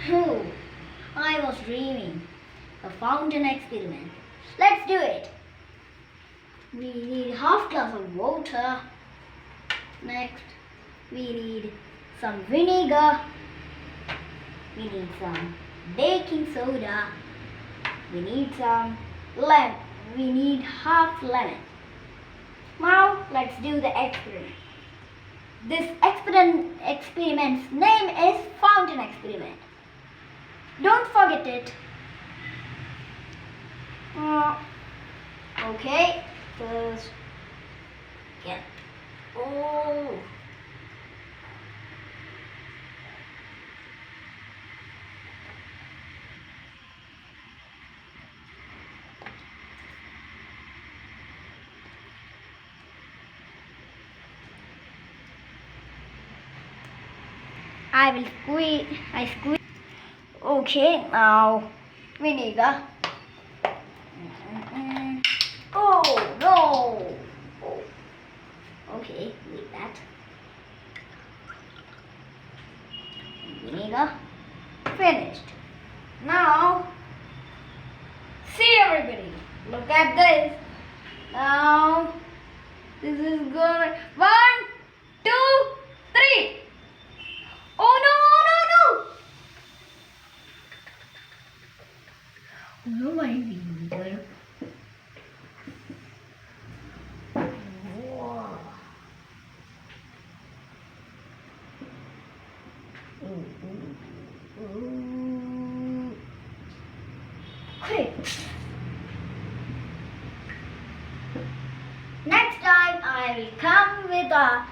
Oh, I was dreaming. A fountain experiment. Let's do it. We need half glass of water. Next, we need some vinegar. We need some baking soda. We need some lemon. We need half lemon. Now let's do the experiment. This experiment's name is fountain experiment. Don't forget it. Okay, first get oh. I squeeze. Okay, now vinegar. Oh no! Oh. Okay, leave that. Vinegar. Finished. Now, see everybody. Look at this. Now, this is good. 1, 2, 3. Oh no! Oh my vinegar. Wow. Quick. Next time I will come with a